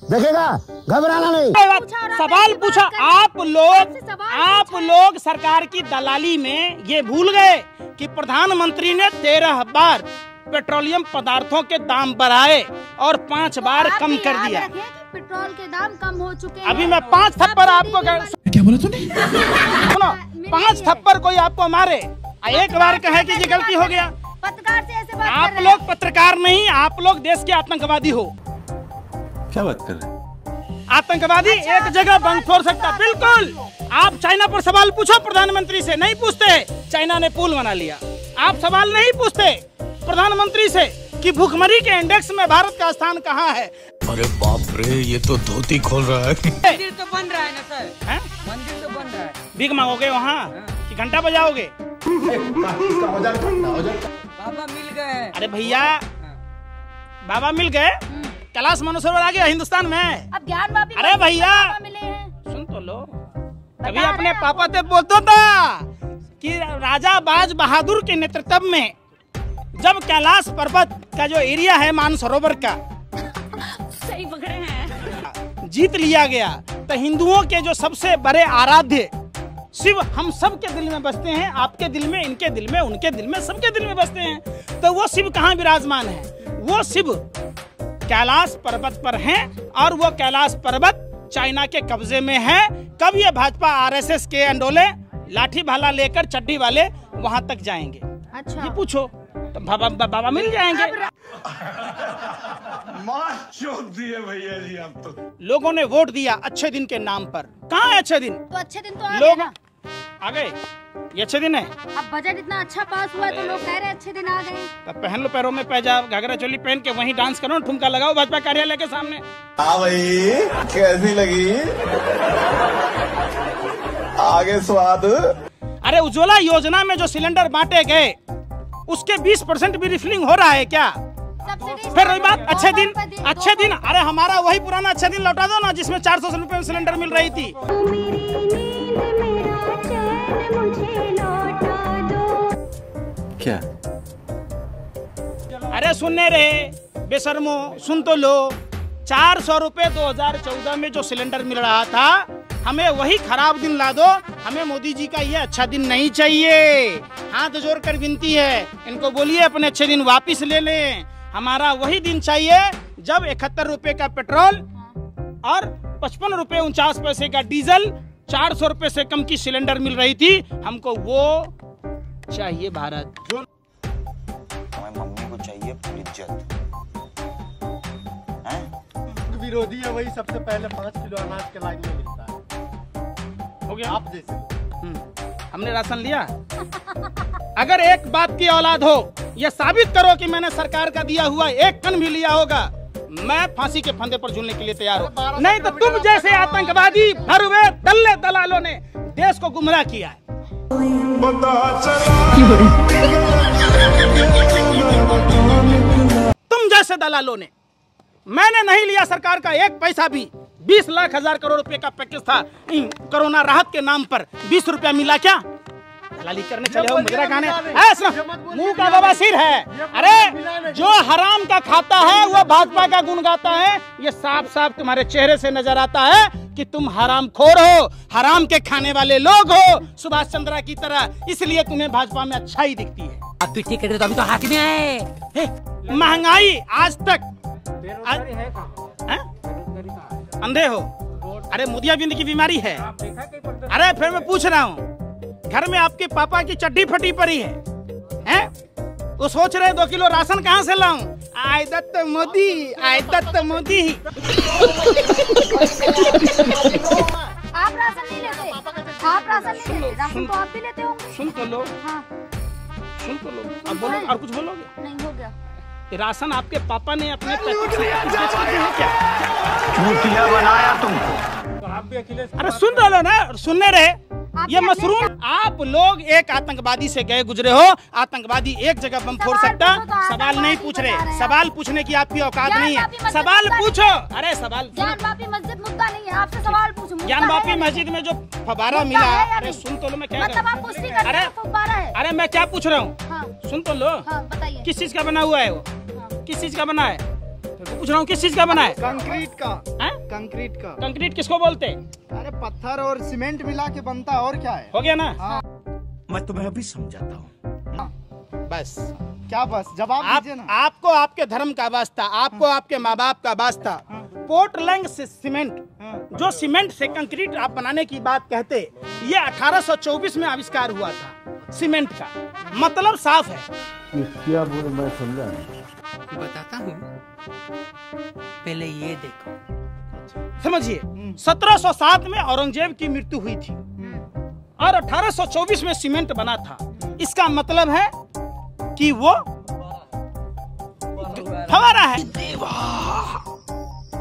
देखेगा, घबराना नहीं। सवाल पूछा। आप लोग सरकार की दलाली में ये भूल गए कि प्रधानमंत्री ने 13 बार पेट्रोलियम पदार्थों के दाम बढ़ाए और 5 बार कम कर दिया। पेट्रोल के दाम कम हो चुके हैं। अभी मैं 5 थप्पड़ आपको क्या बोला तूने? सुनो, 5 थप्पड़ कोई आपको मारे, एक बार कहे कि ये गलती हो गया। पत्रकार से ऐसे बात आप लोग पत्रकार नहीं, आप लोग देश के आतंकवादी हो। क्या बात कर रहे हैं? आतंकवादी एक जगह बम फोड़ सकता, बिल्कुल। आप चाइना पर सवाल पूछो, प्रधानमंत्री से नहीं पूछते। चाइना ने पुल बना लिया। आप सवाल नहीं पूछते प्रधानमंत्री से कि भूखमरी के इंडेक्स में भारत का स्थान कहाँ है। अरे बाप रे, ये तो धोती खोल रहा है। मंदिर तो बन रहा है ना सर, हैं? मंदिर तो बन रहा है। भीख मांगोगे वहाँ कि घंटा बजाओगे? बाबा मिल गए। अरे भैया, बाबा मिल गए। कैलाश मानसरोवर आ गया हिंदुस्तान में। अब ज्ञानवापी अरे भैया मिले हैं। सुन तो लो, कभी अपने पापा से बोलता था कि राजा बाज बहादुर के नेतृत्व में जब कैलाश पर्वत का जो एरिया है मानसरोवर का सही पकड़े हैं, जीत लिया गया, तो हिंदुओं के जो सबसे बड़े आराध्य शिव हम सब के दिल में बसते हैं। आपके दिल में, इनके दिल में, उनके दिल में, सबके दिल में बसते हैं। तो वो शिव कहाँ विराजमान है? वो शिव कैलाश पर्वत पर हैं और वो कैलाश पर्वत चाइना के कब्जे में है। कब ये भाजपा आरएसएस के अंडोले लाठी भाला लेकर चड्डी वाले वहां तक जाएंगे? अच्छा, ये पूछो तो बाबा मिल जाएंगे। दिए भैया जी, आप तो लोगों ने वोट दिया अच्छे दिन के नाम पर। कहाँ है अच्छे दिन? तो अच्छे दिन तो आ गए लोग ना। आ गए, ये अच्छे दिन है। अब बजट इतना अच्छा पास हुआ है तो लोग कह रहे हैं अच्छे दिन आ गए। तो पहन लो पैरों में पैजाब, घाघरा चोली पहन के वहीं डांस करो, ठुमका लगाओ भाजपा कार्यालय के सामने। हाँ भाई, कैसी लगी? आगे स्वाद। अरे उज्ज्वला योजना में जो सिलेंडर बांटे गए उसके 20% भी रिफिलिंग हो रहा है क्या? फिर वही बात, अच्छे दिन। अरे हमारा वही पुराना अच्छा दिन लौटा दो ना, जिसमें 400 रुपए में सिलेंडर मिल रही थी। क्या? अरे सुनने रहे बेशर्मो, सुन तो लो। 400 रुपए 2014 में जो सिलेंडर मिल रहा था, हमें वही खराब दिन ला दो। हमें मोदी जी का ये अच्छा दिन नहीं चाहिए। हाथ जोड़कर विनती है, इनको बोलिए अपने अच्छे दिन वापिस ले लें। हमारा वही दिन चाहिए जब 71 रुपए का पेट्रोल और 55 रुपए 49 पैसे का डीजल, 400 रुपए से कम की सिलेंडर मिल रही थी। हमको वो चाहिए भारत। हमारी मम्मी को चाहिए पूरी इज्जत। विरोधी है, वही सबसे पहले 5 किलो अनाज के लाइन में मिलता है। हो गया आप जैसे हमने राशन लिया। अगर एक बात की औलाद हो, यह साबित करो कि मैंने सरकार का दिया हुआ 1 टन भी लिया होगा, मैं फांसी के फंदे पर झूलने के लिए तैयार हूँ। नहीं तो तुम जैसे आतंकवादी भरुए दल्ले दलालों ने देश को गुमराह किया है। तुम जैसे दलालों ने। मैंने नहीं लिया सरकार का 1 पैसा भी। 20 लाख 1000 करोड़ रुपए का पैकेज था कोरोना राहत के नाम पर। 20 रुपया मिला क्या? दलाली करने चले हो, मुजरा खाने। मुंह का बवासीर है। अरे जो हराम का खाता है वो भाजपा का गुण गाता है। ये साफ साफ तुम्हारे चेहरे से नजर आता है कि तुम हराम खोर हो, हराम के खाने वाले लोग हो, सुभाष चंद्रा की तरह। इसलिए तुम्हें भाजपा में अच्छाई दिखती है। अब पिट्ठी करते तो अभी तो हाथ में आए। महंगाई आज तक अंधे हो। अरे मोतियाबिंद की बीमारी है। अरे फिर मैं पूछ रहा हूँ, घर में आपके पापा की चड्डी फटी पड़ी है, हैं? वो सोच रहे 2 किलो राशन कहाँ से लाऊं? आय दत्त मोदी, आय दत्त मोदी। आप राशन नहीं लेते? आप राशन नहीं लेते? राशन तो आप भी लेते होंगे। सुन तो लो, हाँ, सुन तो लो। अब बोलो, और कुछ बोलोगे? नहीं हो गया। राशन आपके पापा ने अपने पैकेट से बेच के दिया क्या? चूतिया बनाया तुमको। अरे सुन रहे हो ना, सुनने रहे। ये मशरूम, आप लोग एक आतंकवादी से गए गुजरे हो। आतंकवादी एक जगह बम फोड़ सकता। सवाल नहीं पूछ रहे। सवाल पूछने की आपकी औकात नहीं है। सवाल पूछो। अरे सवाल, ज्ञानवापी मस्जिद मुद्दा नहीं है, आपसे सवाल पूछूं। ज्ञानवापी मस्जिद में जो फव्वारा मिला, अरे सुन तो लो मैं क्या मतलब आप पुष्टि कर रहे हैं फव्वारा है? अरे मैं क्या पूछ रहा हूँ, हाँ, सुन तो लो। हाँ, बताइए। किस चीज का बना हुआ है वो? किस चीज का बना है? पूछ रहा हूँ किस चीज का बना है? कंक्रीट का। हैं? कंक्रीट का। कंक्रीट किसको बोलते हैं? अरे पत्थर और सीमेंट मिला के बनता है, और क्या है? हो गया ना? हाँ। मैं तुम्हें अभी समझाता हूँ। बस क्या बस जवाब दीजिए ना। आपको आपके धर्म का वास्ता, आपको आपके माँ बाप का वास्ता। पोर्टलैंड से सीमेंट, जो सीमेंट से कंक्रीट आप बनाने की बात कहते, ये 1824 में आविष्कार हुआ था सीमेंट का। मतलब साफ है। क्या बोले मैं समझा बताता हूँ, पहले ये देखो। समझिए, 1707 में औरंगजेब की मृत्यु हुई थी और 1824 में सीमेंट बना था। इसका मतलब है कि वो फवारा है।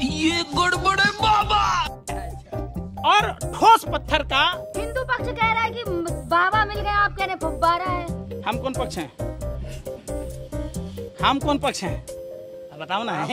ये गड़बड़ है बाबा। और ठोस पत्थर का। हिंदू पक्ष कह रहा है कि बाबा मिल गए, आप कह रहे फव्वारा है। हम कौन पक्ष हैं? हम कौन पक्ष हैं? बताओ ना।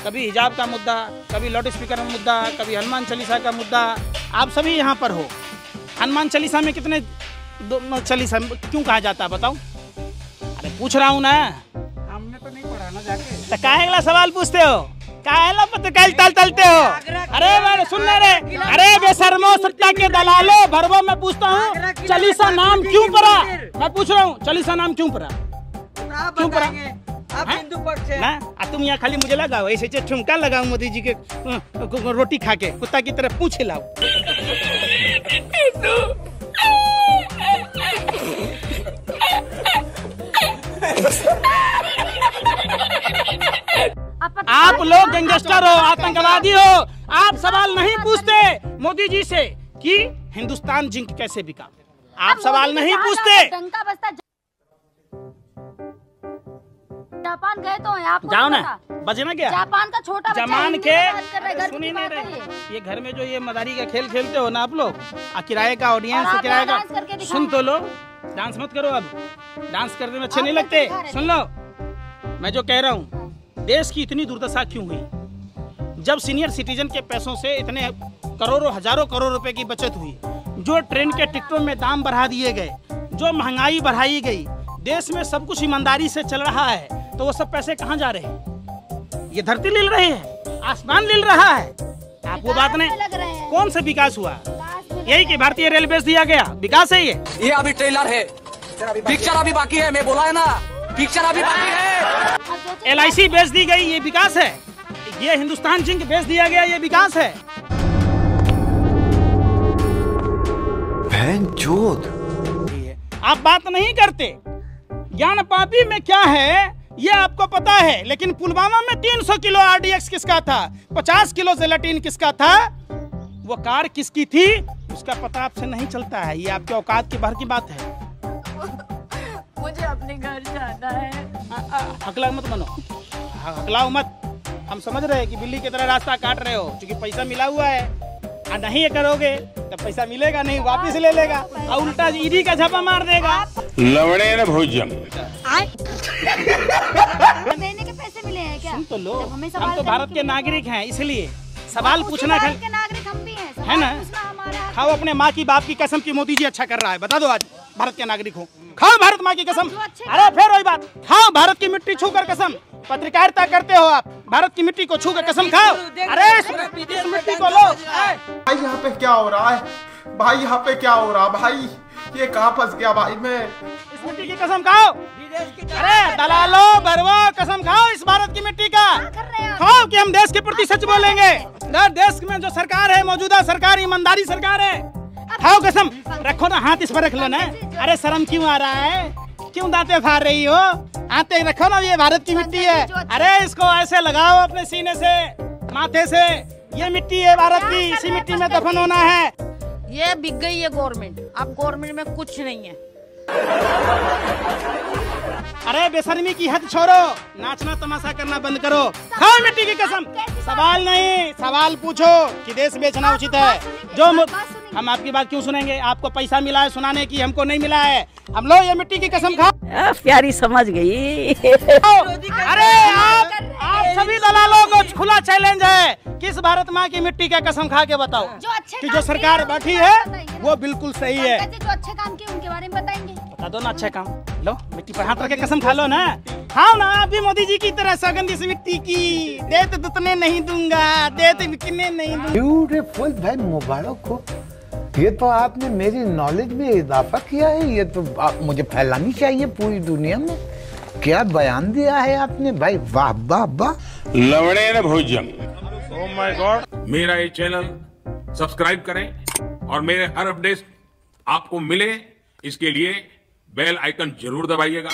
कभी हिजाब का मुद्दा, कभी लाउड स्पीकर का मुद्दा, कभी हनुमान चालीसा का मुद्दा। आप सभी यहाँ पर हो। हनुमान चालीसा में कितने चालीसा क्यों कहा जाता है बताओ? अरे पूछ रहा हूँ ना। हमने तो नहीं पढ़ा ना जाके। तो काहे अगला सवाल पूछते हो? काहे पत्रकार तलते हो? अरे मैं सुन रे, अरे बेशर्मो सत्ता के दलालो, भरवो मैं पूछता हूँ चालीसा नाम क्यों पड़ा? मैं पूछ रहा हूँ चालीसा नाम क्यों पड़ा? क्यों पड़ा? आप हिंदू पक्ष है ना? तुम यहाँ खाली मुझे लगाओ, ऐसे ठुमका लगाओ मोदी जी के रोटी खा के कुत्ता की तरह पूछ हिलाओ। आप लोग गैंगस्टर हो, आतंकवादी हो। आप सवाल नहीं पूछते मोदी जी से कि हिंदुस्तान जिंक कैसे बिका। आप सवाल नहीं पूछते। डंका बजता जापान गए तो हैं, आपको जाओ नहीं ना, पता? बजना क्या? जापान का छोटा बच्चा जमान हिंदी के में बात कर रहा है, घर सुन की ही नहीं बात है रहे। ये घर में जो ये मदारी का खेल खेलते हो ना आप लोग, किराए का ऑडियंस, और आप किराए का डांस करके दिखाओ। सुन तो लो। डांस मत करो, अब डांस करने में अच्छे नहीं लगते। सुन लो, मैं जो कह रहा हूँ, देश की इतनी दुर्दशा क्यों हुई? जब सीनियर सिटीजन के पैसों से इतने करोड़ों हजारों करोड़ रुपए की बचत हुई, जो ट्रेन के टिकटों में दाम बढ़ा दिए गए, जो महंगाई बढ़ाई गई, देश में सब कुछ ईमानदारी से चल रहा है, तो वो सब पैसे कहाँ जा रहे हैं? ये धरती लिल रही है, आसमान लिल रहा है। आप वो बात नहीं, लग रहे हैं। कौन सा विकास हुआ? यही कि भारतीय रेलवे दिया गया विकास है ये अभी ट्रेलर है, पिक्चर अभी बाकी है। मैं बोला है ना, पिक्चर अभी बाकी है। LIC बेच दी गई, ये विकास है। ये हिंदुस्तान जिंक बेच दिया गया, ये विकास है। आप बात नहीं करते। ज्ञान पापी में क्या है ये आपको पता है, लेकिन पुलवामा में 300 किलो RDX किसका था? 50 किलो जेलाटिन किसका था? वो कार किसकी थी? उसका पता आपसे नहीं चलता है। ये आपके औकात के बाहर की बात है। मुझे अपने घर जाना है। हकला मत बनो, हकलाओ मत। हम समझ रहे हैं कि बिल्ली की तरह रास्ता काट रहे हो, क्योंकि पैसा मिला हुआ है। नहीं ये करोगे तो पैसा मिलेगा नहीं, वापिस ले लेगा और उल्टा ईडी का छापा मार देगा। लवड़े न भोजन। देने के पैसे मिले हैं क्या? सुन तो लो, जब हमें हम सवाल तो करने भारत के के लिए नागरिक हैं, इसलिए सवाल उसी पूछना भारत के नागरिक हम भी हैं। है ना? पूछना हमारा हक खाओ अपने माँ की बाप की कसम की मोदी जी अच्छा कर रहा है। बता दो आज भारत के नागरिक हो, खाओ भारत माँ की कसम। जो अच्छे अरे फिर वही बात, खाओ भारत की मिट्टी छू कर कसम। पत्रकारिता करते हो आप, भारत की मिट्टी को छू कर कसम खाओ। अरे इस मिट्टी को लो। भाई यहाँ पे क्या हो रहा है? भाई यहाँ पे क्या हो रहा है? भाई ये कहाँ फंस गया भाई मैं? इस मिट्टी की कसम खाओ। अरे दलालो बरवा कसम खाओ इस भारत की मिट्टी का। कर रहे हैं आप? खाओ कि हम देश के प्रति सच बोलेंगे। देश में जो सरकार है, मौजूदा सरकार ईमानदारी सरकार है। खाओ कसम, रखो ना हाथ इस पर रख लो ना। अरे शर्म क्यों आ रहा है? क्यों दांते फाड़ रही हो? हाथे रखो ना, ये भारत की मिट्टी है। अरे इसको ऐसे लगाओ अपने सीने से, माथे से। ये मिट्टी है भारत की, इसी मिट्टी में दफन होना है। ये बिक गई है गवर्नमेंट, अब गवर्नमेंट में कुछ नहीं है। अरे बेशर्मी की हद छोड़ो, नाचना तमाशा करना बंद करो। खाओ मिट्टी की कसम। सवाल नहीं, सवाल पूछो कि देश बेचना उचित है। जो हम आपकी बात क्यों सुनेंगे? आपको पैसा मिला है सुनाने की, हमको नहीं मिला है। हम लोग ये मिट्टी की कसम खाओ। प्यारी समझ गई। अरे आप सभी दलालों को खुला चैलेंज है, किस भारत माँ की मिट्टी का कसम खा के बताओ कि जो सरकार बैठी है वो बिल्कुल सही है। जो अच्छे काम किए उनके बारे में बताएंगे। बता दो ना अच्छा काम। लो मिट्टी पर हाथ रख के कसम खा लो ना। हाँ ना, आप भी मोदी जी की तरह सौगंध इस मिट्टी की, दे तो दुतने नहीं दूंगा, दे तो बिकने नहीं दूंगा। ब्यूटीफुल भाई, मुबारक हो। ये तो आपने मेरी नॉलेज में इजाफा किया है। ये तो मुझे फैलानी चाहिए पूरी दुनिया में। क्या बयान दिया है आपने भाई, वाह वाह वाह। लवणेन भोज्यम। Oh my God. मेरा ये चैनल सब्सक्राइब करें और मेरे हर अपडेट आपको मिले, इसके लिए बेल आइकन जरूर दबाइएगा।